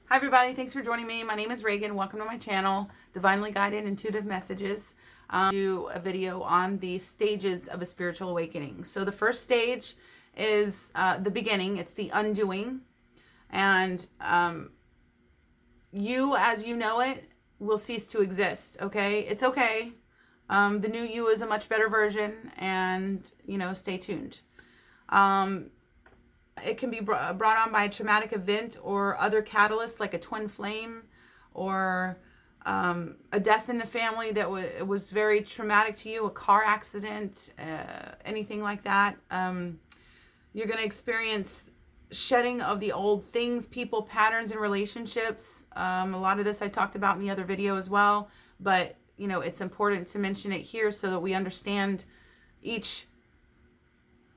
Hi everybody, thanks for joining me. My name is Reagan. Welcome to my channel, Divinely Guided Intuitive Messages. Do a video on the stages of a spiritual awakening. So the first stage is the beginning. It's the undoing. And you, as you know it, will cease to exist, okay? It's okay. The new you is a much better version, and, stay tuned. It can be brought on by a traumatic event or other catalysts like a twin flame or a death in the family that was very traumatic to you, a car accident, anything like that. You're going to experience shedding of the old things, people, patterns, and relationships. A lot of this I talked about in the other video as well, but it's important to mention it here so that we understand each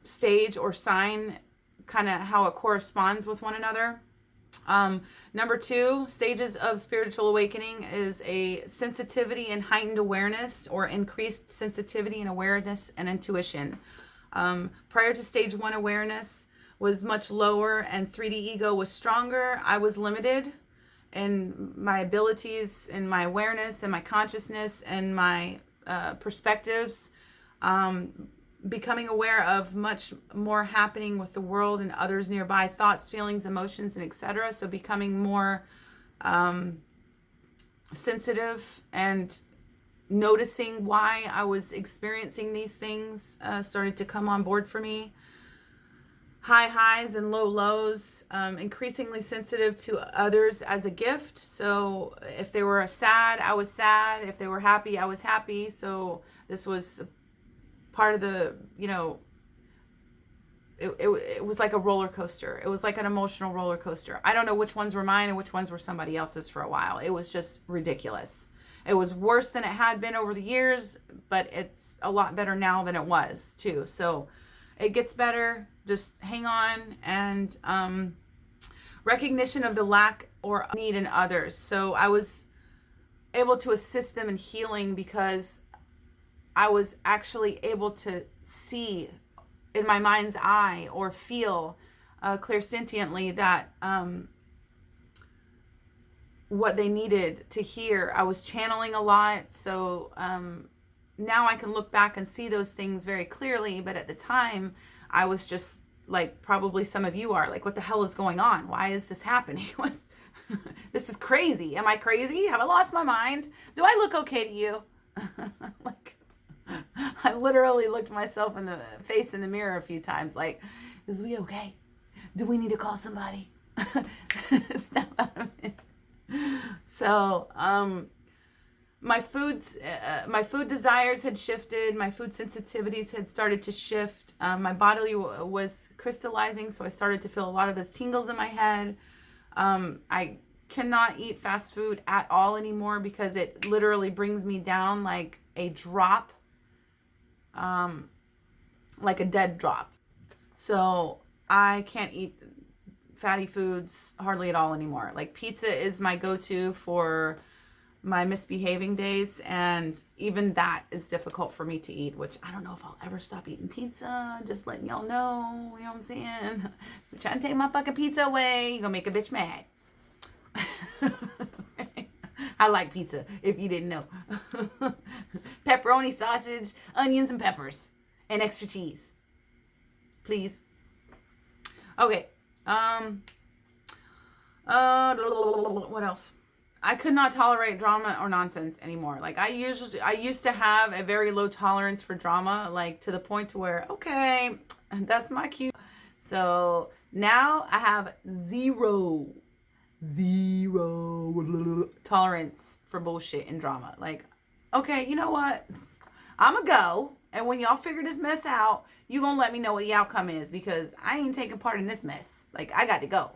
stage or sign, kind of how it corresponds with one another. Number 2, stages of spiritual awakening is a sensitivity and heightened awareness, or increased sensitivity and awareness and intuition. Prior to stage 1, awareness was much lower and 3D ego was stronger. I was limited in my abilities and my awareness and my consciousness and my perspectives. Becoming aware of much more happening with the world and others nearby, thoughts, feelings, emotions, and etc. So becoming more sensitive and noticing why I was experiencing these things started to come on board for me. High highs and low lows, increasingly sensitive to others as a gift. So if they were sad, I was sad. If they were happy, I was happy. So this was part of the, it was like a roller coaster. It was like an emotional roller coaster. I don't know which ones were mine and which ones were somebody else's for a while. It was just ridiculous. It was worse than it had been over the years, but it's a lot better now than it was too. So it gets better. Just hang on. And recognition of the lack or need in others. So I was able to assist them in healing because I was actually able to see in my mind's eye or feel clairsentiently that what they needed to hear. I was channeling a lot, so now I can look back and see those things very clearly, but at the time I was just like probably some of you are like, what the hell is going on? Why is this happening? This is crazy. Am I crazy? Have I lost my mind? Do I look okay to you? Like, I literally looked myself in the face in the mirror a few times like, is we okay? Do we need to call somebody? So my food desires had shifted. My food sensitivities had started to shift. My body was crystallizing, so I started to feel a lot of those tingles in my head. I cannot eat fast food at all anymore because it literally brings me down like a drop. Like a dead drop. So I can't eat fatty foods hardly at all anymore. Like pizza is my go-to for my misbehaving days, and even that is difficult for me to eat, which I don't know if I'll ever stop eating pizza. Just letting y'all know, you know what I'm saying? You're trying to take my fucking pizza away, you're gonna make a bitch mad. I like pizza, if you didn't know. Pepperoni, sausage, onions, and peppers. And extra cheese. Please. Okay. What else? I could not tolerate drama or nonsense anymore. Like I used to have a very low tolerance for drama, like to the point to where, okay, that's my cue. So now I have zero tolerance for bullshit and drama. Like, okay, you know what? I'ma go, and when y'all figure this mess out, you gonna let me know what the outcome is, because I ain't taking part in this mess. Like, I got to go.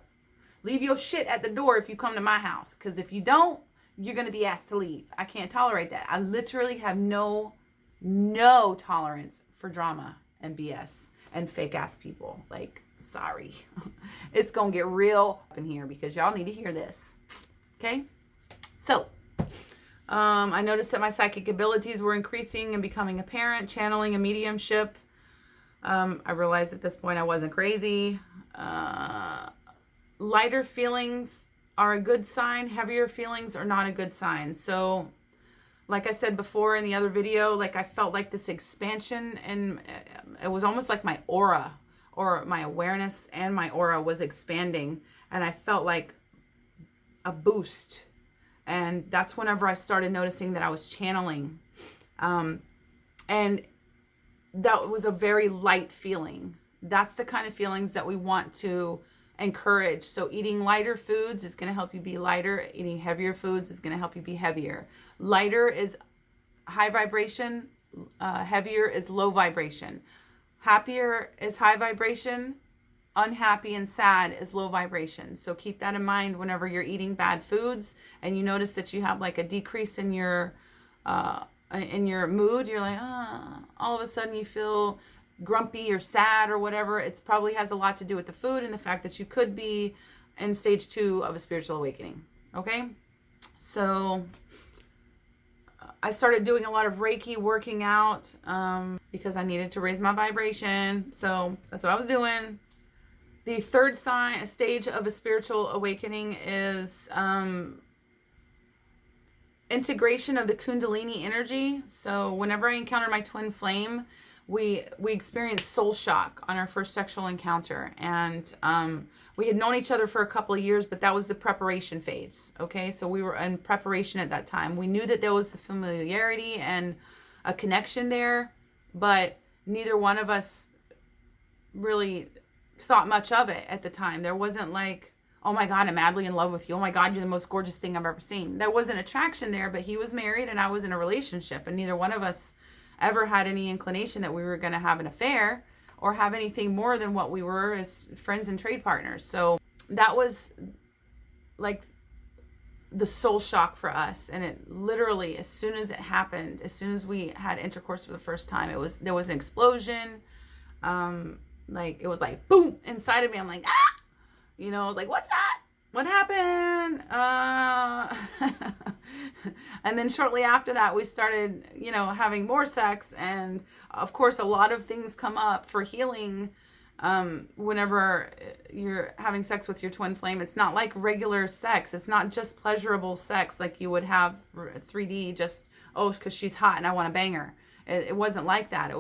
Leave your shit at the door if you come to my house, because if you don't, you're gonna be asked to leave. I can't tolerate that. I literally have no tolerance for drama and BS and fake ass people. Like, sorry. It's gonna get real up in here because y'all need to hear this. Okay? So, I noticed that my psychic abilities were increasing and becoming apparent, channeling a mediumship. I realized at this point I wasn't crazy. Lighter feelings are a good sign. Heavier feelings are not a good sign. So like I said before in the other video, like I felt like this expansion, and it was almost like my aura, or my awareness and my aura was expanding, and I felt like a boost. And that's whenever I started noticing that I was channeling. And that was a very light feeling. That's the kind of feelings that we want to encourage. So eating lighter foods is going to help you be lighter. Eating heavier foods is going to help you be heavier. Lighter is high vibration. Heavier is low vibration. Happier is high vibration. Unhappy and sad is low vibration. So keep that in mind whenever you're eating bad foods and you notice that you have like a decrease in your mood. You're like, all of a sudden you feel grumpy or sad or whatever. It probably has a lot to do with the food and the fact that you could be in stage 2 of a spiritual awakening. Okay, so I started doing a lot of Reiki, working out, because I needed to raise my vibration. So that's what I was doing. The third stage of a spiritual awakening is integration of the Kundalini energy. So whenever I encounter my twin flame, we experienced soul shock on our first sexual encounter. And we had known each other for a couple of years, but that was the preparation phase. Okay, so we were in preparation at that time. We knew that there was a familiarity and a connection there, but neither one of us really thought much of it at the time. There wasn't like, oh my God, I'm madly in love with you. Oh my God, you're the most gorgeous thing I've ever seen. There was an attraction there, but he was married and I was in a relationship, and neither one of us ever had any inclination that we were going to have an affair or have anything more than what we were as friends and trade partners. So that was like the soul shock for us. And it literally, as soon as it happened, as soon as we had intercourse for the first time, there was an explosion. Like it was like boom inside of me. I'm like, I was like, what's that? What happened? And then shortly after that, we started, having more sex. And of course, a lot of things come up for healing whenever you're having sex with your twin flame. It's not like regular sex. It's not just pleasurable sex like you would have 3D, just, because she's hot and I want to bang her. It wasn't like that.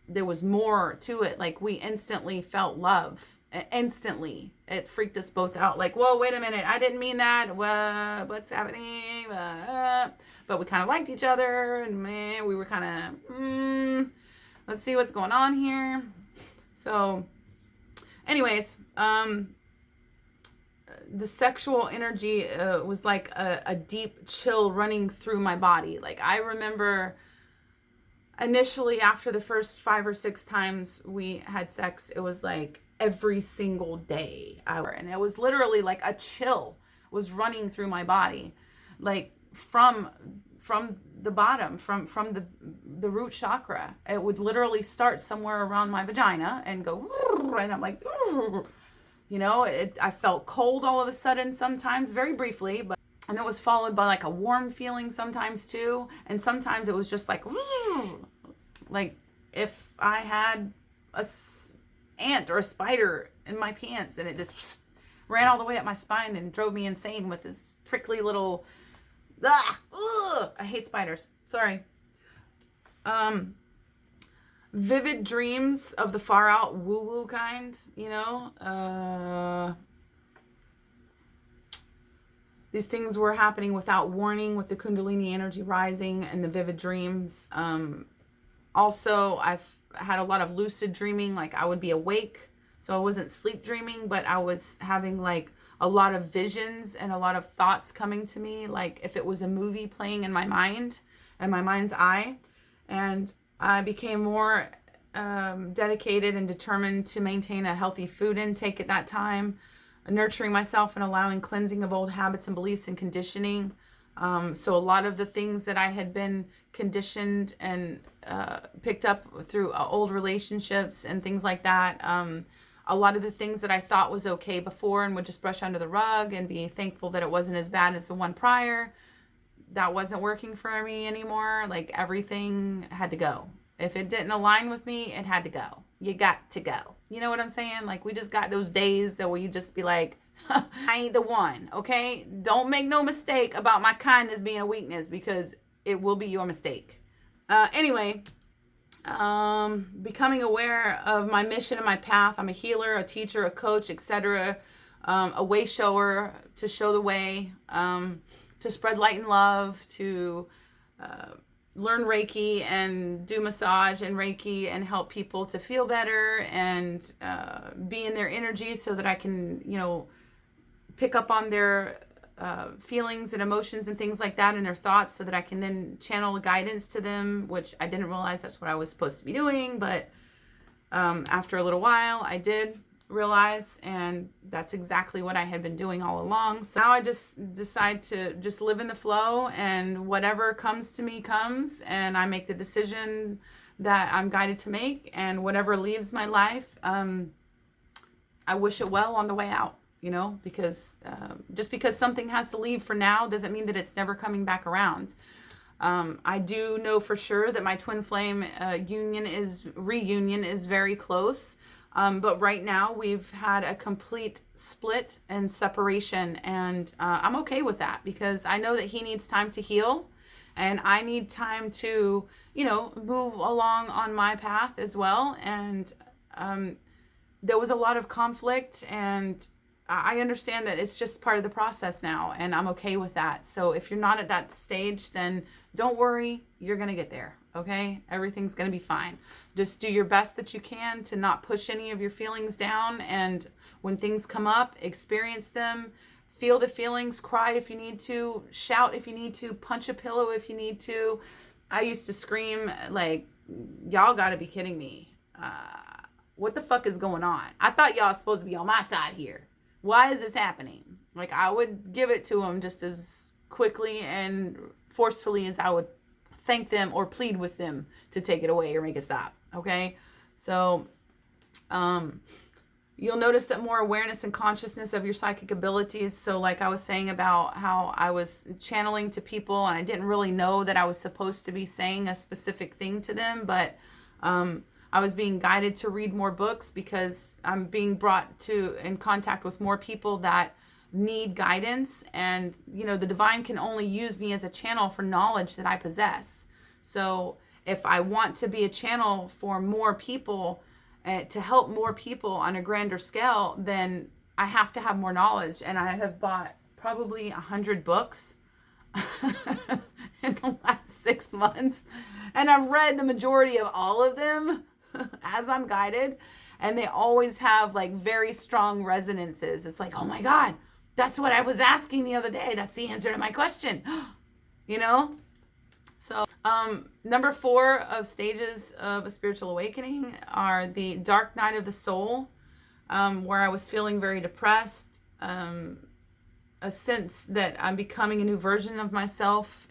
There was more to it. Like we instantly felt love. Instantly. It freaked us both out. Like, whoa, wait a minute. I didn't mean that. What's happening? But we kind of liked each other, and man, we were kind of, let's see what's going on here. So anyways, the sexual energy was like a deep chill running through my body. Like I remember initially after the first 5 or 6 times we had sex, it was like every single day. And it was literally like a chill was running through my body, like from the bottom, from the root chakra. It would literally start somewhere around my vagina and go, and I'm like, I felt cold all of a sudden sometimes, very briefly, and it was followed by like a warm feeling sometimes too. And sometimes it was just like if I had a ant or a spider in my pants, and it just ran all the way up my spine and drove me insane with this prickly little, I hate spiders. Sorry. Vivid dreams of the far out woo-woo kind, these things were happening without warning with the Kundalini energy rising and the vivid dreams. Also, I've had a lot of lucid dreaming. Like I would be awake, so I wasn't sleep dreaming, but I was having like a lot of visions and a lot of thoughts coming to me, like if it was a movie playing in my mind and my mind's eye. And I became more dedicated and determined to maintain a healthy food intake at that time, nurturing myself and allowing cleansing of old habits and beliefs and conditioning. So a lot of the things that I had been conditioned and picked up through old relationships and things like that, a lot of the things that I thought was okay before and would just brush under the rug and be thankful that it wasn't as bad as the one prior, that wasn't working for me anymore. Like everything had to go. If it didn't align with me, it had to go. You got to go. You know what I'm saying? Like we just got those days that we just be like, I ain't the one, okay? Don't make no mistake about my kindness being a weakness, because it will be your mistake. Anyway, becoming aware of my mission and my path. I'm a healer, a teacher, a coach, etc. A way shower, to show the way, to spread light and love, to learn Reiki and do massage and Reiki and help people to feel better and be in their energy, so that I can, pick up on their feelings and emotions and things like that, and their thoughts, so that I can then channel guidance to them, which I didn't realize that's what I was supposed to be doing. But after a little while, I did realize, and that's exactly what I had been doing all along. So now I just decide to just live in the flow, and whatever comes to me comes, and I make the decision that I'm guided to make, and whatever leaves my life, I wish it well on the way out. Because just because something has to leave for now doesn't mean that it's never coming back around. I do know for sure that my twin flame reunion is very close. But right now we've had a complete split and separation, and I'm okay with that, because I know that he needs time to heal, and I need time to, move along on my path as well. And there was a lot of conflict, and I understand that it's just part of the process now, and I'm okay with that. So if you're not at that stage, then don't worry, you're going to get there, okay? Everything's going to be fine. Just do your best that you can to not push any of your feelings down, and when things come up, experience them, feel the feelings, cry if you need to, shout if you need to, punch a pillow if you need to. I used to scream like, y'all got to be kidding me. What the fuck is going on? I thought y'all supposed to be on my side here. Why is this happening? Like, I would give it to them just as quickly and forcefully as I would thank them or plead with them to take it away or make it stop. Okay. So, you'll notice that more awareness and consciousness of your psychic abilities. So like I was saying about how I was channeling to people, and I didn't really know that I was supposed to be saying a specific thing to them, but, I was being guided to read more books, because I'm being brought in contact with more people that need guidance. And, the divine can only use me as a channel for knowledge that I possess. So if I want to be a channel for more people, to help more people on a grander scale, then I have to have more knowledge. And I have bought probably 100 books in the last 6 months. And I've read the majority of all of them as I'm guided, and they always have like very strong resonances. It's like, oh my God, that's what I was asking the other day. That's the answer to my question. So number 4 of stages of a spiritual awakening are the dark night of the soul, where I was feeling very depressed, a sense that I'm becoming a new version of myself,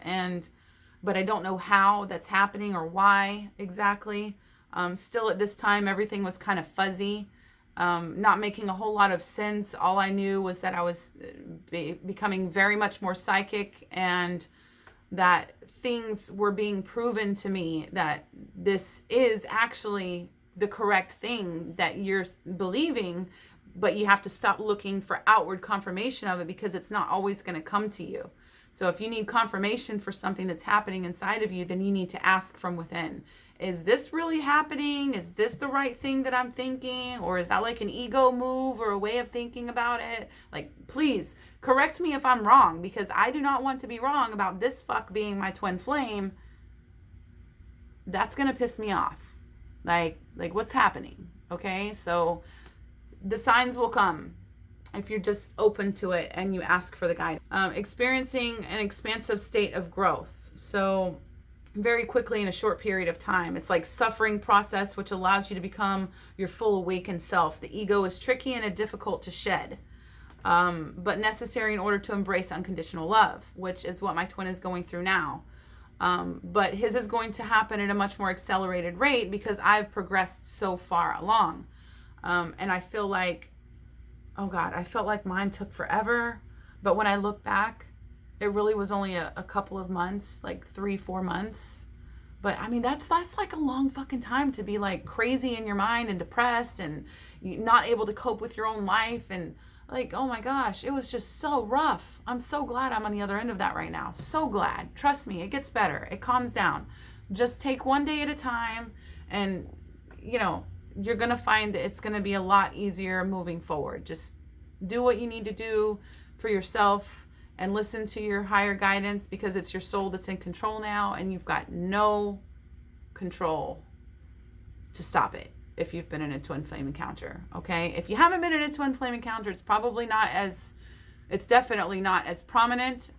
but I don't know how that's happening or why exactly. Still at this time, everything was kind of fuzzy, not making a whole lot of sense. All I knew was that I was becoming very much more psychic, and that things were being proven to me that this is actually the correct thing that you're believing, but you have to stop looking for outward confirmation of it, because it's not always going to come to you. So if you need confirmation for something that's happening inside of you, then you need to ask from within. Is this really happening? Is this the right thing that I'm thinking? Or is that like an ego move or a way of thinking about it? Like, please correct me if I'm wrong, because I do not want to be wrong about this fuck being my twin flame. That's going to piss me off. Like what's happening? Okay. So the signs will come if you're just open to it and you ask for the guidance. Experiencing an expansive state of growth. So very quickly in a short period of time. It's like suffering process, which allows you to become your full awakened self. The ego is tricky and difficult to shed, but necessary in order to embrace unconditional love, which is what my twin is going through now. But his is going to happen at a much more accelerated rate, because I've progressed so far along. And I feel like, oh God, I felt like mine took forever. But when I look back, it really was only a couple of months, like 3-4 months. But I mean, that's like a long fucking time to be like crazy in your mind and depressed and not able to cope with your own life. And Like, oh my gosh, it was just so rough. I'm so glad I'm on the other end of that right now. So glad. Trust me, it gets better. It calms down. Just take one day at a time, and, you know, you're going to find that it's going to be a lot easier moving forward. Just do what you need to do for yourself and listen to your higher guidance, because it's your soul that's in control now, and you've got no control to stop it if you've been in a twin flame encounter. Okay, if you haven't been in a twin flame encounter, it's definitely not as prominent,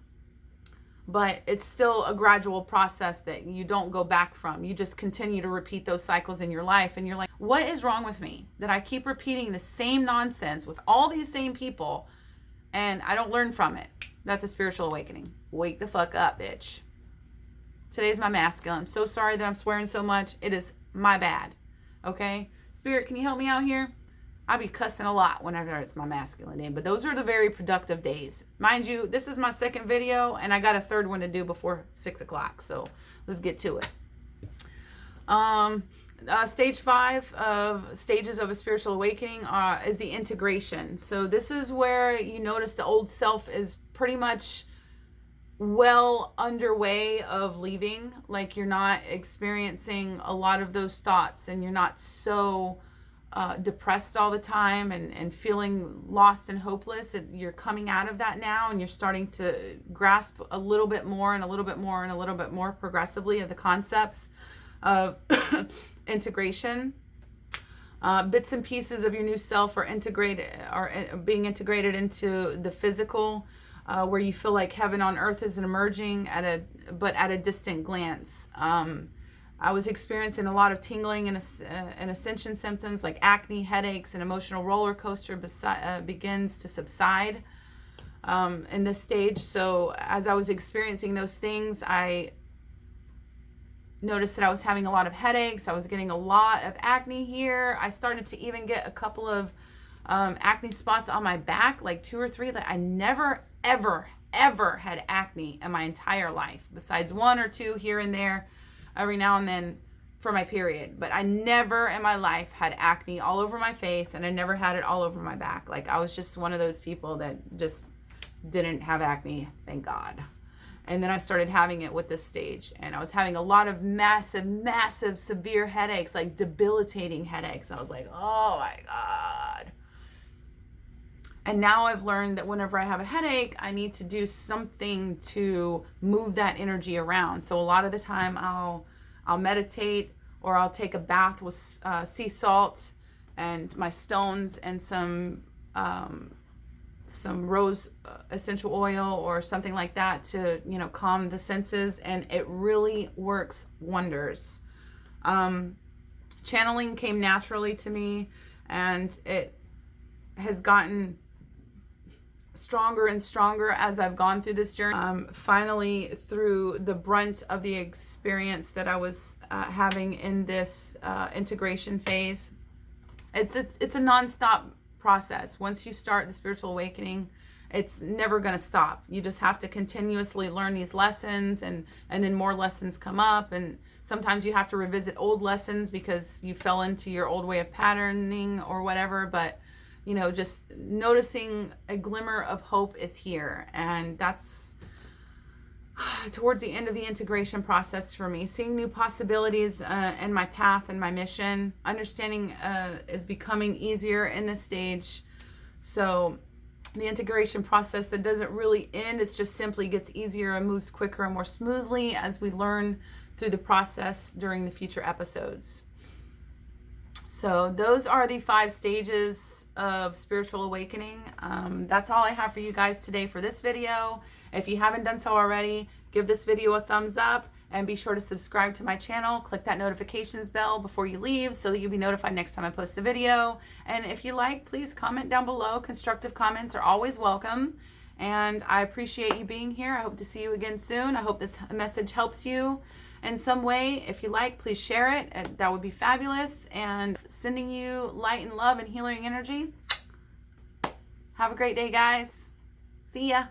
but it's still a gradual process that you don't go back from. You just continue to repeat those cycles in your life, and you're like, what is wrong with me that I keep repeating the same nonsense with all these same people and I don't learn from it? That's a spiritual awakening. Wake the fuck up, bitch. Today's my masculine. I'm so sorry that I'm swearing so much. It is my bad. Okay? Spirit, can you help me out here? I be cussing a lot whenever it's my masculine day, but those are the very productive days. Mind you, this is my second video, and I got a third one to do before 6 o'clock, so let's get to it. Stage 5 of stages of a spiritual awakening is the integration. So this is where you notice the old self is pretty much well underway of leaving. Like, you're not experiencing a lot of those thoughts, and you're not so depressed all the time and feeling lost and hopeless. You're coming out of that now, and you're starting to grasp a little bit more and a little bit more and a little bit more progressively of the concepts of integration. Bits and pieces of your new self are being integrated into the physical, where you feel like heaven on earth is emerging at a distant glance. I was experiencing a lot of tingling and ascension symptoms like acne, headaches, and emotional roller coaster begins to subside in this stage. So as I was experiencing those things, I noticed that I was having a lot of headaches. I was getting a lot of acne here. I started to even get a couple of acne spots on my back, like 2 or 3, that I never, ever, ever had acne in my entire life, besides 1 or 2 here and there every now and then for my period. But I never in my life had acne all over my face, and I never had it all over my back. Like, I was just one of those people that just didn't have acne, thank God. And then I started having it with this stage, and I was having a lot of massive, massive, severe headaches, like debilitating headaches. I was like, oh my God. And now I've learned that whenever I have a headache, I need to do something to move that energy around. So a lot of the time I'll meditate, or I'll take a bath with sea salt and my stones and some rose essential oil or something like that to, you know, calm the senses. And it really works wonders. Channeling came naturally to me, and it has gotten stronger and stronger as I've gone through this journey. Finally, through the brunt of the experience that I was having in this integration phase, it's a nonstop process. Once you start the spiritual awakening, it's never going to stop. You just have to continuously learn these lessons, and then more lessons come up, and sometimes you have to revisit old lessons because you fell into your old way of patterning or whatever. But you know, just noticing a glimmer of hope is here. And that's towards the end of the integration process for me. Seeing new possibilities in my path and my mission. Understanding is becoming easier in this stage. So the integration process that doesn't really end, it just simply gets easier and moves quicker and more smoothly as we learn through the process during the future episodes. So those are the 5 stages of spiritual awakening. That's all I have for you guys today for this video. If you haven't done so already, give this video a thumbs up, and be sure to subscribe to my channel. Click that notifications bell before you leave so that you'll be notified next time I post a video. And if you like, please comment down below. Constructive comments are always welcome. And I appreciate you being here. I hope to see you again soon. I hope this message helps you in some way. If you like, please share it. That would be fabulous. And sending you light and love and healing energy. Have a great day, guys. See ya.